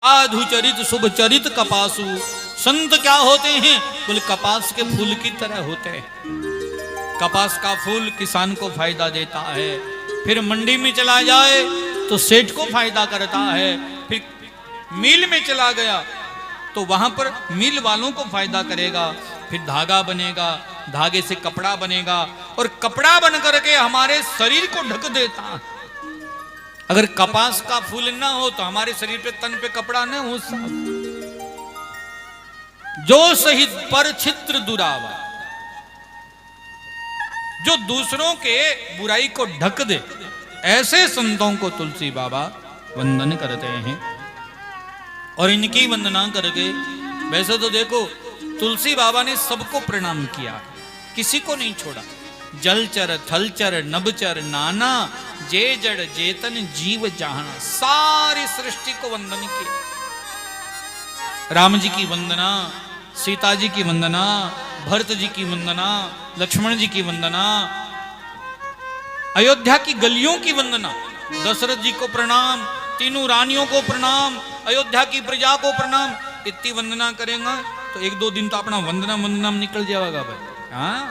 साधु चरित शुभ चरित कपासु। संत क्या होते हैं? बोले कपास के फूल की तरह होते हैं। कपास का फूल किसान को फायदा देता है, फिर मंडी में चला जाए तो सेठ को फायदा करता है, फिर मिल में चला गया तो वहां पर मिल वालों को फायदा करेगा, फिर धागा बनेगा, धागे से कपड़ा बनेगा और कपड़ा बन करके हमारे शरीर को ढक देता है। अगर कपास का फूल ना हो तो हमारे शरीर पे, तन पे कपड़ा न हो साहब। जो शहीद पर छित्र दुरावा, जो दूसरों के बुराई को ढक दे, ऐसे संतों को तुलसी बाबा वंदन करते हैं। और इनकी वंदना करके, वैसे तो देखो तुलसी बाबा ने सबको प्रणाम किया, किसी को नहीं छोड़ा। जलचर थलचर नभचर नाना, जे जड़ जेतन जीव जहाना, सारी सृष्टि को वंदन किया। राम जी की वंदना, सीता जी की वंदना, भरत जी की वंदना, लक्ष्मण जी की वंदना, अयोध्या की गलियों की वंदना, दशरथ जी को प्रणाम, तीनों रानियों को प्रणाम, अयोध्या की प्रजा को प्रणाम। इतनी वंदना करेंगे तो एक दो दिन तो अपना वंदना वंदना में निकल जाएगा भाई। हाँ,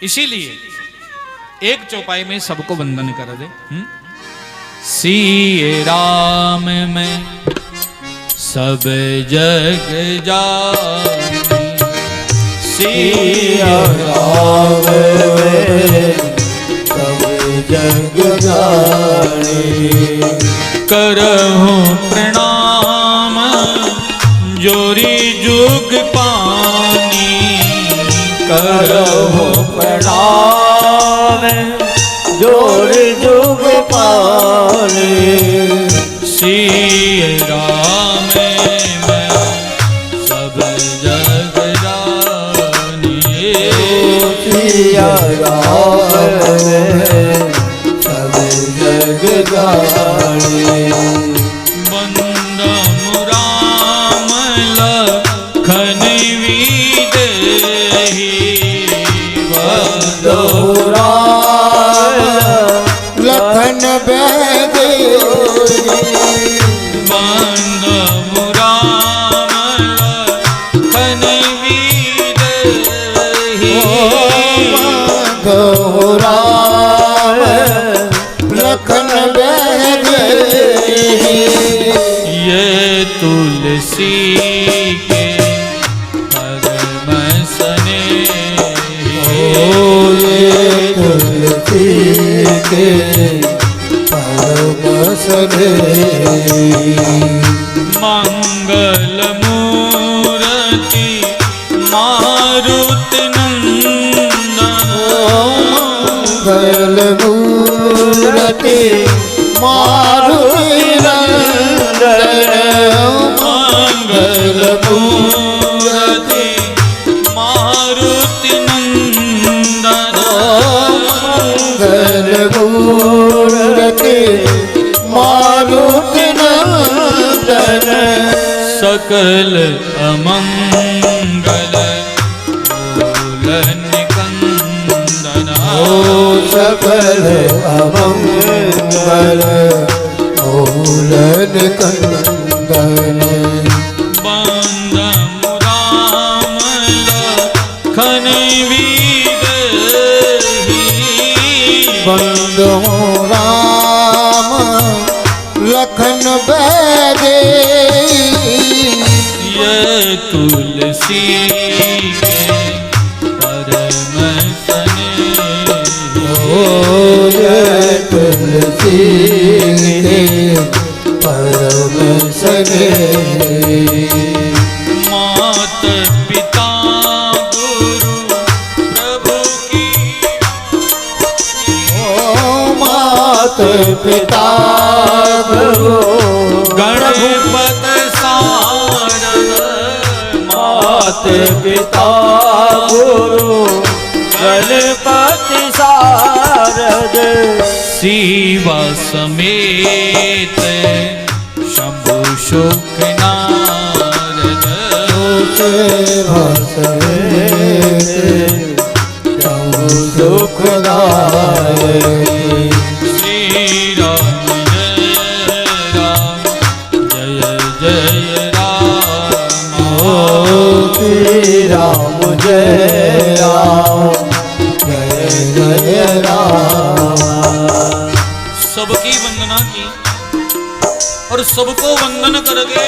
इसीलिए एक चौपाई में सबको वंदन कर दे। सिए राम में सब जग जानी, सिया राम में सब जग जानी। करहूं प्रणाम जोरी जुग पानी, करहूं प्रणाम जोर जुग पानी। सिए राम में सब जग जानी, सिया राम में सब जग जानी। बंदम राम लखन विदेही, बंदम राम लखन विदेही। बंदम राम लखन विदेही, बंदम राम लखन विदेही। ये तुलसी के परम स्नेही, ये तुलसी के परम स्नेही। मंगल मूर्ति मारुति नंदन, मंगल मूर्ति मारुति नंदन। मंगल मूर्ति मारुति नंदन, मंगल मूर्ति मारुति नंदन। सकल अमंगल मूल निकंदन, सकल अमंगल मूल निकंदन। बंदम राम लखन विदेही, बंदो राम लखन विदेही। ये तुलसी के परम स्नेही, ये तुलसी के परम स्नेही। मात पिता गुरु प्रभु की, मात पिता गुरु गणपत सारद, मात पिता गुरु गणपति सारद। शिवा समेत शंभु शुक नारद, सुखदायक। श्री राम जय राम जय राम जय राम जय जय राम। सबकी वंदना की और सबको वंदन करके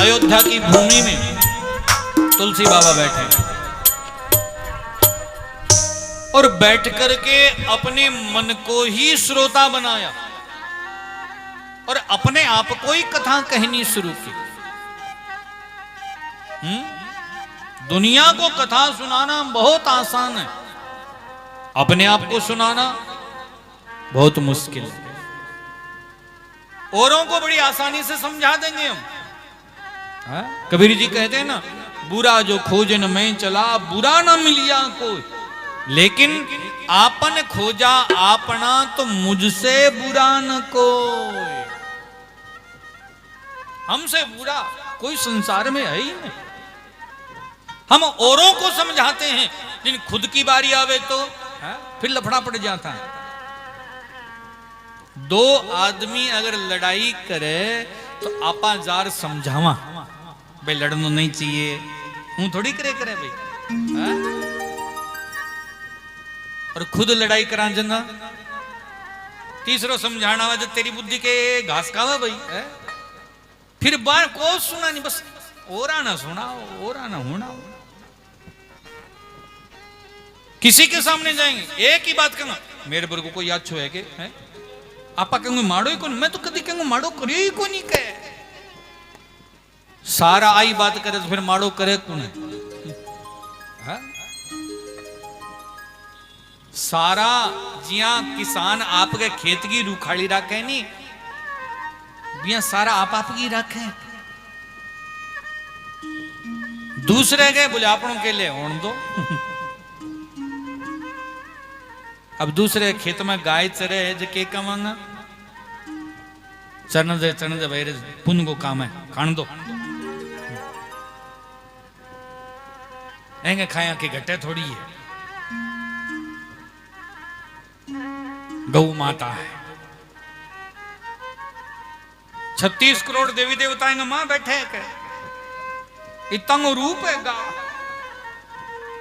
अयोध्या की भूमि में तुलसी बाबा बैठे और बैठ करके अपने मन को ही श्रोता बनाया और अपने आप को ही कथा कहनी शुरू की। दुनिया को कथा सुनाना बहुत आसान है, अपने आप को सुनाना बहुत मुश्किल है। औरों को बड़ी आसानी से समझा देंगे हम। कबीर जी कहते हैं ना, बुरा जो खोजन में चला बुरा ना मिलिया कोई, लेकिन आपन खोजा आपना तो मुझसे बुरा न कोई। हमसे बुरा कोई संसार में है ही नहीं। हम औरों को समझाते हैं, लेकिन खुद की बारी आवे तो फिर लफड़ा पड़ जाता है। दो आदमी अगर लड़ाई करे तो आपा जार समझावा, भाई लड़ना नहीं चाहिए, हूं थोड़ी करे भाई। और खुद लड़ाई करा जना, तीसरो समझाना वा तेरी बुद्धि के घास खावा भाई है? फिर बार को सुना नहीं, बस ओरा ना सुनाओ ओरा ना होना। किसी के सामने जाएंगे एक ही बात कहना, मेरे बरगो को याद छो है के है? आपा कहूंगे माड़ो ही कौन, मैं तो कभी कहूंगा माड़ो करियो ही को नहीं कहे। सारा आई बात करे तो फिर माड़ो करे कौन है? सारा जिया किसान आपके खेत की रूखाड़ी रखे नहीं, बिया सारा आप की रखे। दूसरे के बोले आपनों के लिए होने दो। अब दूसरे खेत में गाय चरे है जो के कमांगा, चरण दे भाई पुण्य को काम है, खान दो एंगे खाया के घटे थोड़ी है। गौ माता है, 36 करोड़ देवी देवताएं मां बैठे के इतना रूप है गा।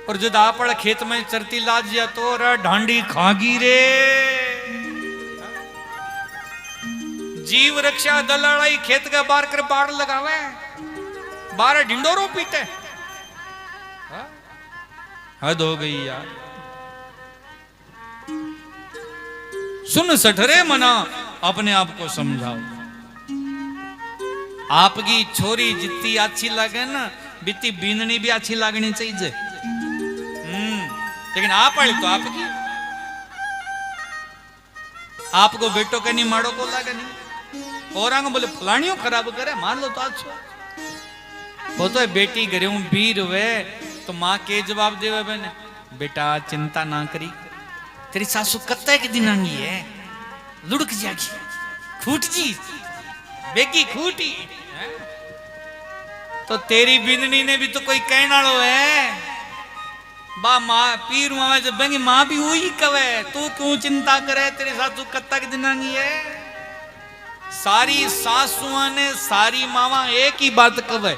और जब आप खेत में चरती लाजिया तो ढांडी खागी रे। जीव रक्षा दल लड़ाई खेत का बार कर बाढ़ लगावे, 12 ढिंडोरों पीटे। हद हो गई यार। सुन सठरे मना, अपने आप को समझाओ। आपकी छोरी जितनी अच्छी लगे ना, बिती बीननी भी अच्छी लगनी चाहिए। लेकिन आप वाली तो आपकी, आपको बेटो के नहीं माड़ो को लगे नहीं। और बोले फलानियों खराब करे, मान लो तो अच्छा वो तो बेटी घरे भीर हुए तो माँ के जवाब देवे बने, बेटा चिंता ना करी, तेरी सासू कत्ते के दिन आंगी है, लुढ़क जागी खूट जी बेगी खूटी। तो तेरी बिंदनी ने भी तो कोई कहना लो है, बा माँ पीर माँ जब बेंगी माँ भी वही कवे, तू क्यों चिंता करे, तेरी सासू कत्ता के दिन आंगी है। सारी सासुआ ने सारी मावा एक ही बात कवे,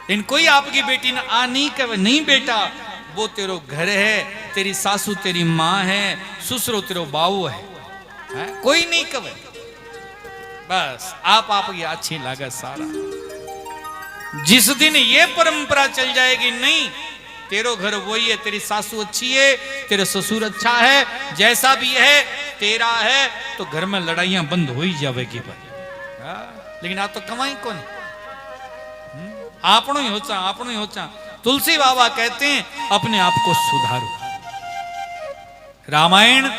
इन कोई आपकी बेटी ने आ नहीं कहे, नहीं बेटा वो तेरो घर है, तेरी सासू तेरी माँ है, ससुरो तेरो बाऊ है, कोई नहीं कहे। बस आपकी अच्छी लागत सारा। जिस दिन ये परंपरा चल जाएगी, नहीं तेरो घर वही है, तेरी सासू अच्छी है, तेरे ससुर अच्छा है, जैसा भी है तेरा है, तो घर में लड़ाइयां बंद हो ही जाएगी भाई। लेकिन आप तो कमाई कौन, आपनो ही होचा, आपनो ही होचा। तुलसी बाबा कहते हैं अपने आप को सुधारो। रामायण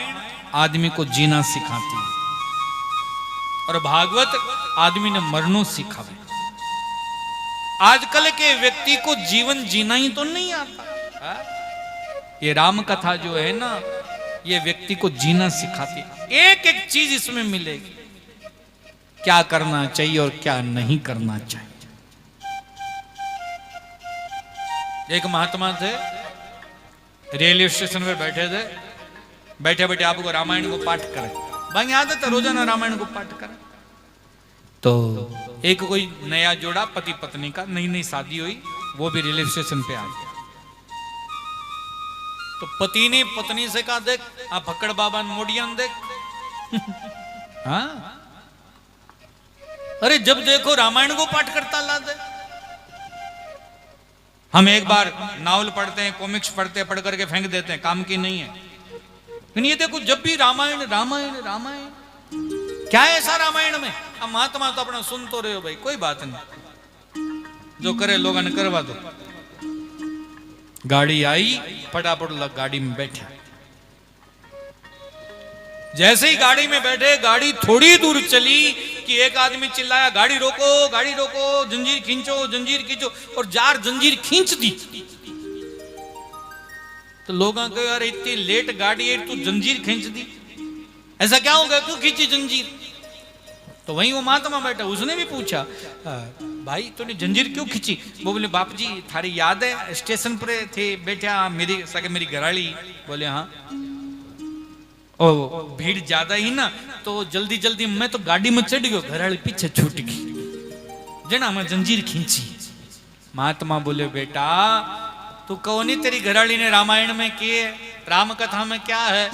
आदमी को जीना सिखाती है और भागवत आदमी ने मरनो सिखावे। आजकल के व्यक्ति को जीवन जीना ही तो नहीं आता। ये राम कथा जो है ना, ये व्यक्ति को जीना सिखाती है। एक एक चीज इसमें मिलेगी, क्या करना चाहिए और क्या नहीं करना चाहिए। एक महात्मा थे, रेलवे स्टेशन पर बैठे थे, बैठे बैठे आपको रामायण को पाठ करें, भाई आदत है रोजाना रामायण को पाठ करें। तो एक कोई नया जोड़ा पति पत्नी का, नई नई शादी हुई, वो भी रेलवे स्टेशन पे आ गया। तो पति ने पत्नी से कहा, देख आप फक्कड़ बाबा मोडियान देख। हाँ, अरे जब देखो रामायण को पाठ करता ला दे। हम एक बार नावल पढ़ते हैं, कॉमिक्स पढ़ते हैं, पढ़ करके फेंक देते हैं, काम की नहीं है। लेकिन ये देखो जब भी रामायण रामायण रामायण, क्या है ऐसा रामायण में? अब महात्मा तो अपना सुन तो रहे हो भाई, कोई बात नहीं, जो करे लोगों ने करवा दो। गाड़ी आई, फटाफट लग गाड़ी में बैठा। जैसे ही गाड़ी में बैठे, गाड़ी थोड़ी दूर चली कि एक आदमी चिल्लाया, गाड़ी रोको, गाड़ी रोको, जंजीर खींचो, जंजीर खींचो, और जार जंजीर खींच दी। तो लोगों को, यार इतनी लेट गाड़ी है, तू जंजीर खींच दी, ऐसा क्या हो गया, क्यों खींची जंजीर? तो वहीं वो महात्मा बैठा, उसने भी पूछा, भाई तूने जंजीर क्यों खींची? वो बोले, बाप जी थारी याद है स्टेशन पर थे बैठा मेरी घराली? बोले हाँ। ओ भीड़ ज्यादा ही ना, तो जल्दी जल्दी मैं तो गाड़ी में चढ़ गयो, घराली पीछे छूट गई, जना मैं जंजीर खींची। महात्मा बोले, बेटा तू कहो नहीं तेरी घराली ने रामायण में किए, राम कथा में क्या है?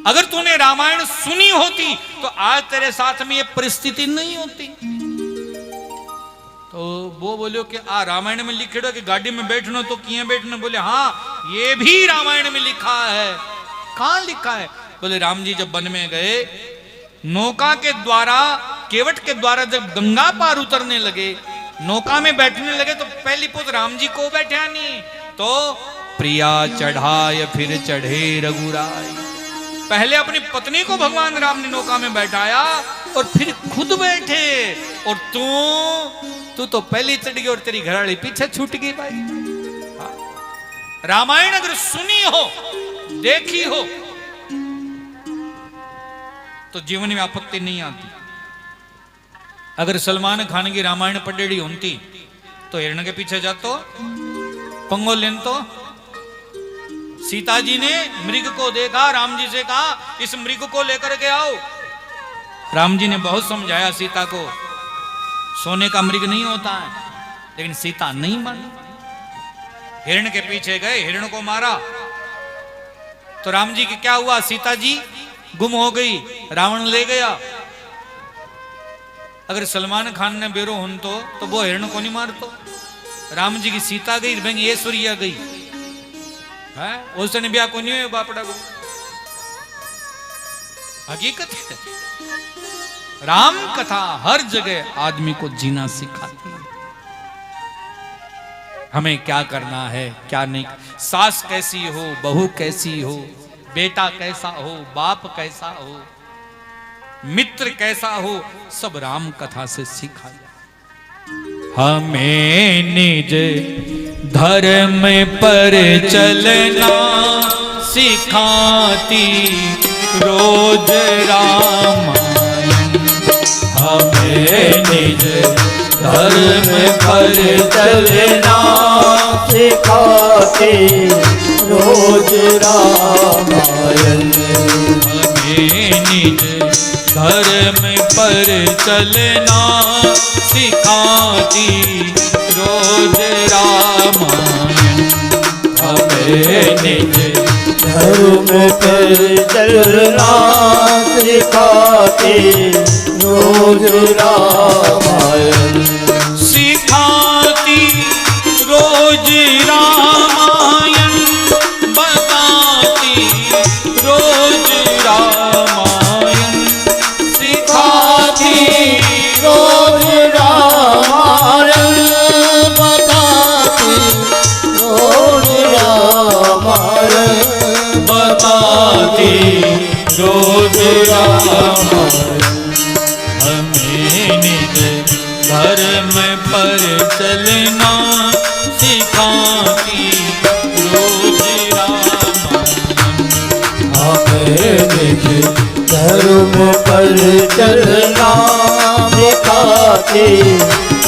अगर तूने रामायण सुनी होती तो आज तेरे साथ में ये परिस्थिति नहीं होती। तो वो बोलो कि रामायण में लिखे कि गाड़ी में बैठना तो किए बैठना? बोले हाँ, ये भी रामायण में लिखा है। कहां लिखा है? बोले राम जी जब वन में गए, नौका के द्वारा, केवट के द्वारा जब गंगा पार उतरने लगे, नौका में बैठने लगे, तो पहली पोत राम जी को बैठा नहीं, तो प्रिया चढ़ाए फिर चढ़े रघुराई। पहले अपनी पत्नी को भगवान राम ने नौका में बैठाया और फिर खुद बैठे, और तू तो पहले चढ़ गई और तेरी घरवाली पीछे छूट गई। भाई रामायण अगर सुनी हो, देखी हो, तो जीवन में आपत्ति नहीं आती। अगर सलमान खान की रामायण पढ़ेड़ी होती तो हिरण के पीछे जातो, पंगो लेन तो। सीता जी ने मृग को देखा, राम जी से कहा इस मृग को लेकर के आओ। राम जी ने बहुत समझाया सीता को, सोने का मृग नहीं होता है, लेकिन सीता नहीं मानी। हिरण के पीछे गए, हिरण को मारा, तो राम जी की क्या हुआ? सीता जी गुम हो गई, रावण ले गया। अगर सलमान खान ने बेरो होन तो वो हिरण को नहीं मारतो। राम जी की सीता गई, भाई ऐश्वर्या गई है, उसने ब्याह को नहीं हुआ बापड़ा को। हकीकत है, राम कथा हर जगह आदमी को जीना सिखाती है। हमें क्या करना है, क्या नहीं, सास कैसी हो, बहू कैसी हो, बेटा कैसा हो, बाप कैसा हो, मित्र कैसा हो, सब राम कथा से सीखा जाए। हमें निज धर्म पर चलना सिखाती रोज रामायण। हमें निज धर्म पर चलना सिखाती रोज रामायण। हमें निज धर्म पर चलना सिखाती रोज रामायण। हमें निज धर्म पर चलना सिखाती रोज रामायण। सिखाती रोज रामायण, बताती रोज रामायण। सिखाती रोज रामायण, बताती रोज रामायण। बताती रोज रामायण। हमें निज धर्म पर चलना सिखाती रोज रामायण। हमें निज धर्म पर चलना सिखाती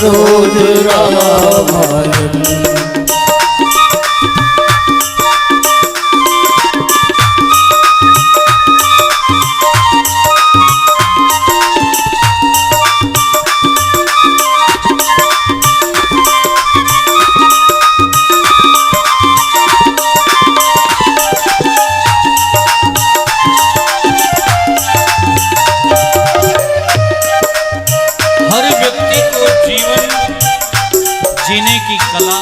रोज रामायण। व्यक्ति को जीवन जीने की कला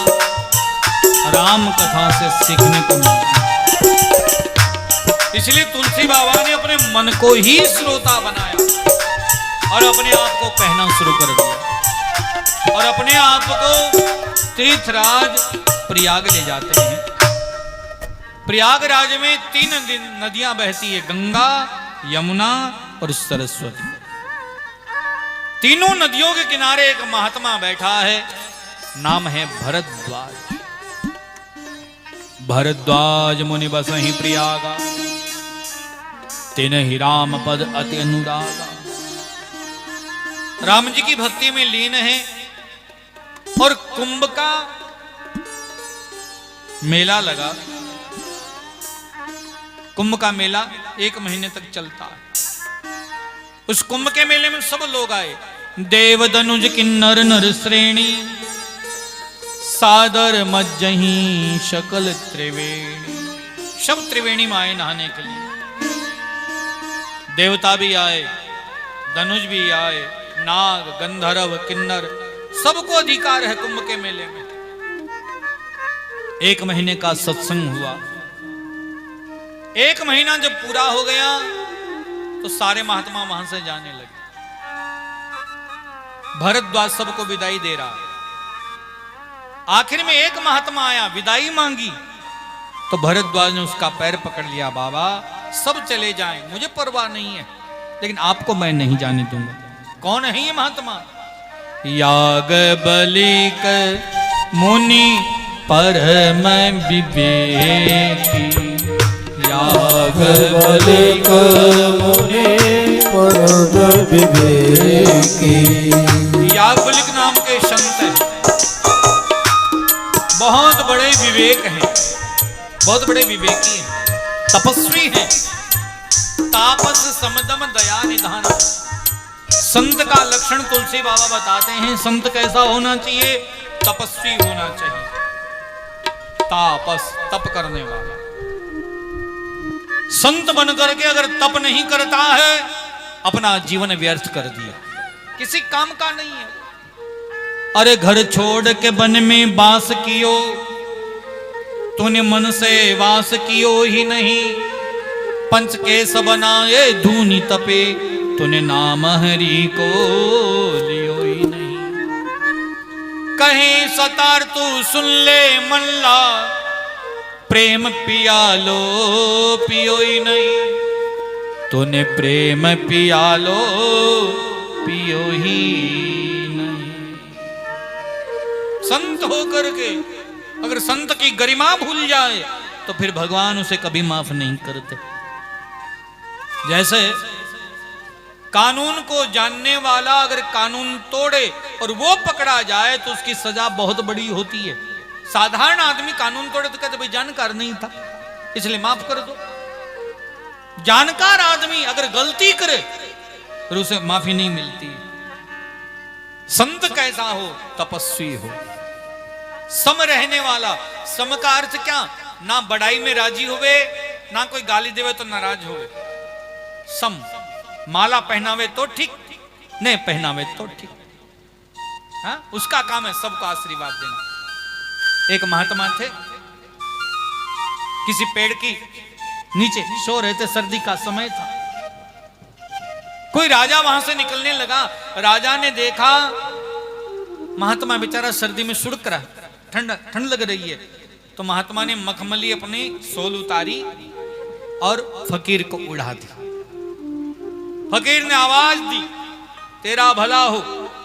राम कथा से सीखने को मिलती। इसलिए तुलसी बाबा ने अपने मन को ही श्रोता बनाया और अपने आप को कहना शुरू कर दिया और अपने आप को तीर्थराज प्रयाग ले जाते हैं। प्रयागराज में 3 नदियां बहती है, गंगा, यमुना और सरस्वती। तीनों नदियों के किनारे एक महात्मा बैठा है, नाम है भरद्वाज। भरद्वाज मुनि बसहि प्रयागा, तिन्हि राम पद अति अनुरागा। राम जी की भक्ति में लीन है और कुंभ का मेला लगा। कुंभ का मेला 1 महीने तक चलता है। उस कुंभ के मेले में सब लोग आए, देव दनुज किन्नर नर श्रेणी, सादर मज्जही शकल त्रिवेणी। सब त्रिवेणी में आए नहाने के लिए। देवता भी आए, धनुष भी आए, नाग, गंधर्व, किन्नर, सबको अधिकार है कुंभ के मेले में। 1 महीने का सत्संग हुआ। 1 महीना जब पूरा हो गया तो सारे महात्मा वहां से जाने लगे। भरद्वाज सबको विदाई दे रहा। आखिर में एक महात्मा आया, विदाई मांगी तो भरद्वाज ने उसका पैर पकड़ लिया। बाबा सब चले जाएं, मुझे परवाह नहीं है, लेकिन आपको मैं नहीं जाने दूंगा। कौन है ये महात्मा? याग बलि कर मुनि परम विवेकी, याग बलि कर मुनि परम विवेकी। याज्ञवल्क्य नाम के संत हैं, बहुत बड़े विवेक हैं, बहुत बड़े विवेकी हैं, तपस्वी हैं। तापस समदम दया निधान। संत का लक्षण तुलसी बाबा बताते हैं। संत कैसा होना चाहिए? तपस्वी होना चाहिए। तापस, तप करने वाला। संत बन करके अगर तप नहीं करता है, अपना जीवन व्यर्थ कर दिया, किसी काम का नहीं है। अरे घर छोड़ के वन में बास कियो, तूने मन से वास कियो ही नहीं। पंच केस बनाए धूनि तपे, तूने नाम हरि को लियो ही नहीं। कहीं सतार तू सुन ले मल्ला, प्रेम पिया लो पियो ही नहीं। तूने प्रेम पिया लो पियो ही नहीं। संत होकर के अगर संत की गरिमा भूल जाए तो फिर भगवान उसे कभी माफ नहीं करते। जैसे कानून को जानने वाला अगर कानून तोड़े और वो पकड़ा जाए तो उसकी सजा बहुत बड़ी होती है। साधारण आदमी कानून तोड़े तो कहते भाई जानकार नहीं था इसलिए माफ कर दो। जानकार आदमी अगर गलती करे फिर उसे माफी नहीं मिलती। संत कैसा हो? तपस्वी हो, सम रहने वाला। सम का अर्थ क्या? ना बड़ाई में राजी हुए, ना कोई गाली देवे तो नाराज हुए। सम, माला पहनावे तो ठीक, नहीं पहनावे तो ठीक। हाँ, उसका काम है सबको आशीर्वाद देना। एक महात्मा थे, किसी पेड़ की नीचे सो रहे थे, सर्दी का समय था। कोई राजा वहां से निकलने लगा। राजा ने देखा महात्मा बेचारा सर्दी में सुड़क रहा, ठंड लग रही है। तो महात्मा ने मखमली अपनी सोल उतारी और फकीर को उड़ा दी। फकीर ने आवाज दी, तेरा भला हो,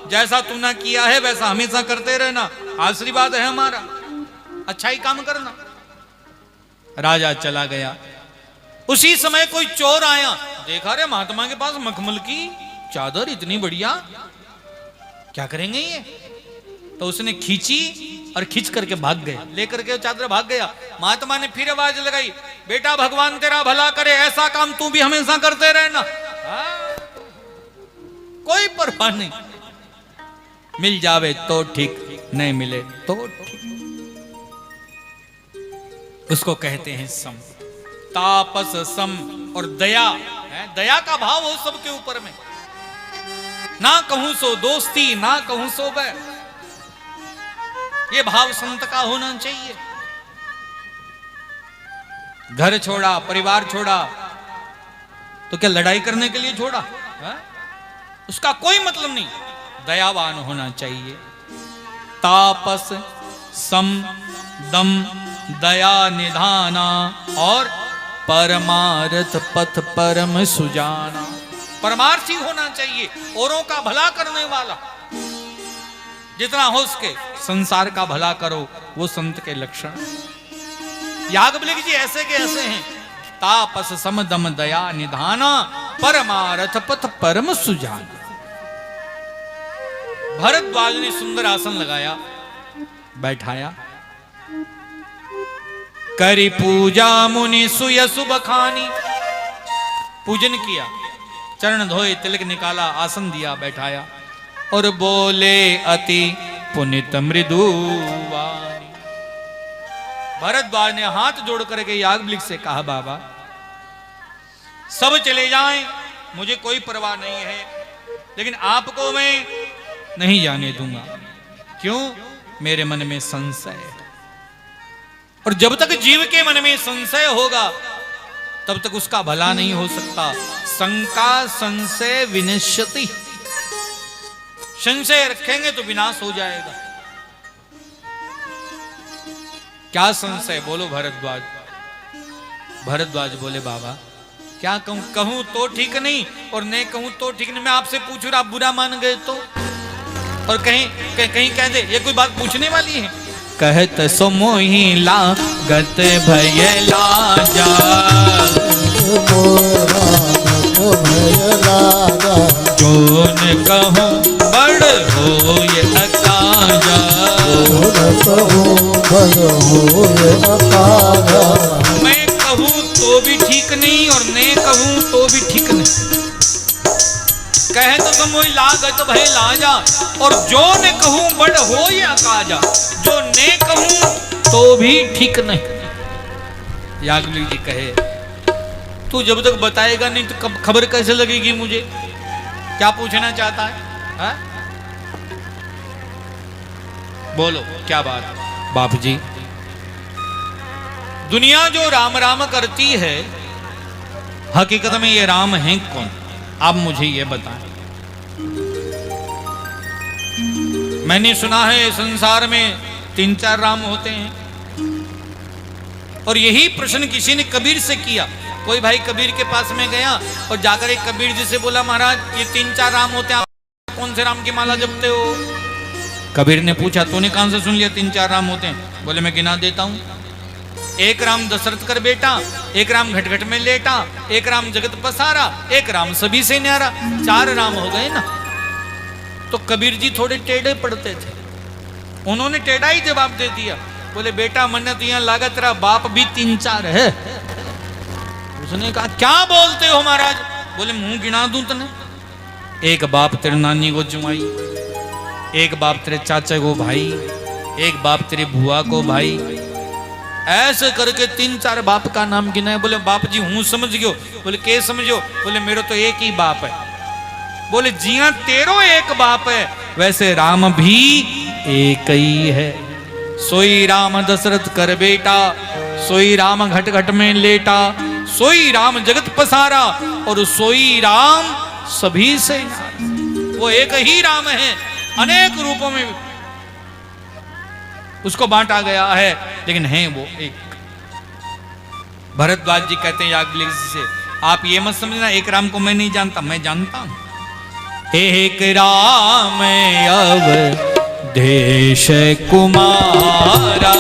जैसा तूने किया है वैसा हमेशा करते रहना, आशीर्वाद है हमारा, अच्छा ही काम करना। राजा चला गया। उसी समय कोई चोर आया, देखा रे महात्मा के पास मखमल की चादर इतनी बढ़िया, क्या करेंगे ये? तो उसने खींची और खींच करके भाग गया, लेकर के चादर भाग गया। महात्मा ने फिर आवाज लगाई, बेटा भगवान तेरा भला करे, ऐसा काम तू भी हमेशा करते रहना। कोई परवाह नहीं, मिल जावे तो ठीक, नहीं मिले तो ठीक। उसको कहते हैं सम। तापस, सम और दया है। दया का भाव हो सबके ऊपर में। ना कहूं सो दोस्ती, ना कहूं सो बैर। ये भाव संत का होना चाहिए। घर छोड़ा, परिवार छोड़ा, तो क्या लड़ाई करने के लिए छोड़ा है? उसका कोई मतलब नहीं। दयावान होना चाहिए। तापस, सम, दम, दया निधाना और परमार्थ पथ परम सुजाना। परमार्थी होना चाहिए, औरों का भला करने वाला। जितना हो सके संसार का भला करो, वो संत के लक्षण। याज्ञवल्क्य जी ऐसे के ऐसे हैं। तापस, सम, दम, दया निधाना परमार्थ पथ परम सुजाना। भरद्वाज ने सुंदर आसन लगाया, बैठाया। करी पूजा मुनि सुयसु बखानी। पूजन किया, चरण धोए, तिलक निकाला, आसन दिया, बैठाया और बोले अति पुनित मृदुवानी। भरद्वाज ने हाथ जोड़ करके याज्ञवल्क्य से कहा, बाबा सब चले जाएं, मुझे कोई परवाह नहीं है, लेकिन आपको मैं नहीं जाने दूंगा। क्यों? मेरे मन में संशय है, और जब तक जीव के मन में संशय होगा तब तक उसका भला नहीं हो सकता। शंका संशय विनश्यति। संशय रखेंगे तो विनाश हो जाएगा। क्या संशय? बोलो भरद्वाज। भरद्वाज बोले, बाबा क्या कहूं? कहूं तो ठीक नहीं और नहीं कहूं तो ठीक नहीं। मैं आपसे पूछ रहा, आप बुरा मान गए तो? और कहीं कह दे ये कोई बात पूछने वाली है। कहत सो मोहि लागत भय लाजा, जोन कहूं बड़ होय अकाजा। मैं कहूं तो भी ठीक नहीं और नहीं कहूं तो भी ठीक नहीं। कहे तो तुम वही लागत भय लाजा, और जो ने कहूं बड़ हो या काजा। जो ने कहूं तो भी ठीक नहीं। याज्ञवल्क्य जी कहे, तू जब तक बताएगा नहीं तो कब खबर कैसे लगेगी मुझे? क्या पूछना चाहता है, हा? बोलो क्या बात? बाप जी, दुनिया जो राम राम करती है, हकीकत में ये राम हैं कौन? आप मुझे ये बताएं। मैंने सुना है संसार में 3-4 राम होते हैं, और यही प्रश्न किसी ने कबीर से किया। कोई भाई कबीर के पास में गया और जाकर एक कबीर जी से बोला, महाराज ये 3-4 राम होते हैं, आप कौन से राम की माला जपते हो? कबीर ने पूछा, तूने कहां से सुन लिया 3-4 राम होते हैं? बोले, मैं गिना देता हूं। एक राम दशरथ कर बेटा, एक राम घट-घट में लेटा, एक राम जगत पसारा, एक राम सभी से न्यारा। 4 राम हो गए ना। तो कबीर जी थोड़े टेढ़े पड़ते थे, उन्होंने टेढ़ा ही जवाब दे दिया। बोले, बेटा मन तो यहां लागत तेरा बाप भी 3-4 है। उसने कहा, क्या बोलते हो महाराज? बोले, मुंह गिना दूं तने? एक बाप तेरे नानी को जुमाई, एक बाप तेरे चाचा को भाई, एक बाप तेरी बुआ को भाई, ऐसे करके 3-4 बाप का नाम गिनाए। बोले, बाप जी हूं समझ गयो। बोले, के समझो? बोले, मेरा तो एक ही बाप है। बोले, जिया तेरो एक बाप है, वैसे राम भी एक ही है। सोई राम दशरथ कर बेटा, सोई राम घट घट में लेटा, सोई राम जगत पसारा, और सोई राम सभी से न्यारा। वो एक ही राम है, अनेक रूपों में उसको बांटा गया है, लेकिन है वो एक। भरद्वाज जी कहते हैं याज्ञवल्क्य से, आप ये मत समझना एक राम को मैं नहीं जानता, मैं जानता हूं। एक राम अवधेश कुमारा,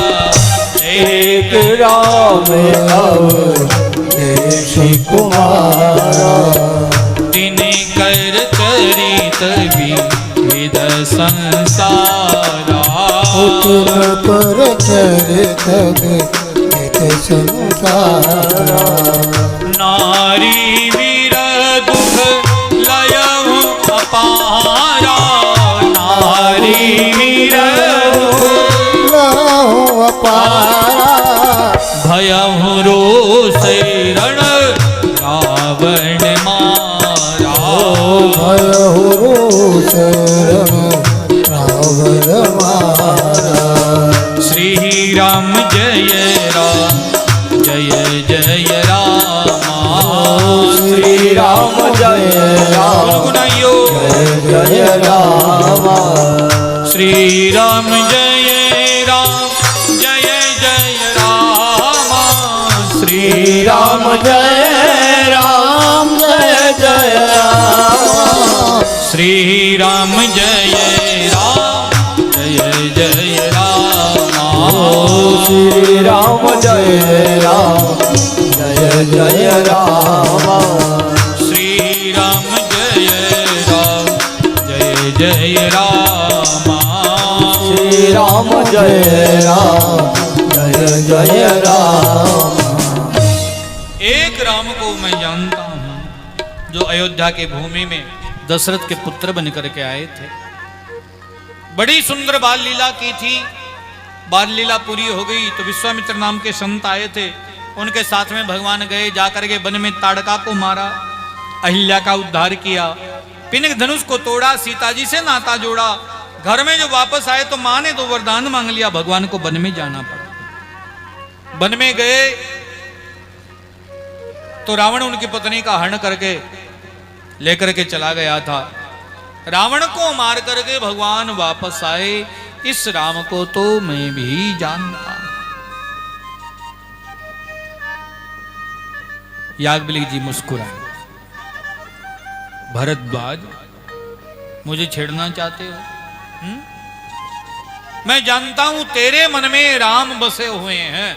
एक राम अवधेश कुमारा, तिने कर चरित विविध संसारा। पर चरित विविध संसारा, नारी वीर दुख लयहु अपारा, नारी वीर दुख लयहु अपारा, भयहु रोष रण रावण मारा, भय लहुरु शरण रावण मारा। श्री राम जय राम जय जय राम। श्री राम जय राम गुनगुनाइयो जय जय राम। श्री राम जय राम जय जय राम। श्री राम जय राम जय जय राम। श्री राम जय राम जय जय राम। श्री राम जय राम जय जय राम। श्री राम जय राम जय जय राम। श्री राम जय राम जय जय राम। एक राम को मैं जानता हूं जो अयोध्या के भूमि में दशरथ के पुत्र बन करके आए थे। बड़ी सुंदर बाल लीला की थी। बाल लीला पूरी हो गई तो विश्वामित्र नाम के संत आए थे। उनके साथ में भगवान गए, जाकर के वन में ताड़का को मारा, अहिल्या का उद्धार किया, पिनक धनुष को तोड़ा, सीता जी से नाता जोड़ा। घर में जो वापस आए तो मां ने तो वरदान मांग लिया, भगवान को वन में जाना पड़ा। वन में गए तो रावण उनकी पत्नी का हरण करके लेकर के चला गया था। रावण को मार करके भगवान वापस आए। इस राम को तो मैं भी जानता हूं। याज्ञवल्क्य जी मुस्कुराए। भरद्वाज, मुझे छेड़ना चाहते हो? मैं जानता हूं तेरे मन में राम बसे हुए हैं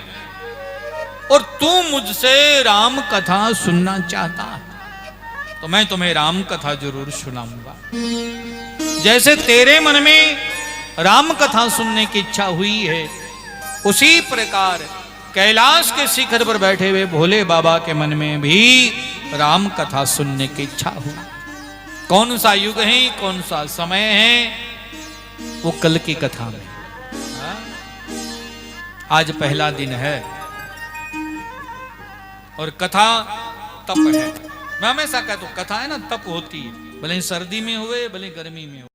और तू मुझसे राम कथा सुनना चाहता है, तो मैं तुम्हें राम कथा जरूर सुनाऊंगा। जैसे तेरे मन में राम कथा सुनने की इच्छा हुई है, उसी प्रकार कैलाश के शिखर पर बैठे हुए भोले बाबा के मन में भी राम कथा सुनने की इच्छा हुई। कौन सा युग है, कौन सा समय है, वो कल की कथा में। आज पहला दिन है और कथा तप है। मैं हमेशा कहता हूं कथा है ना, तप होती है, भले सर्दी में हुए भले गर्मी में हो।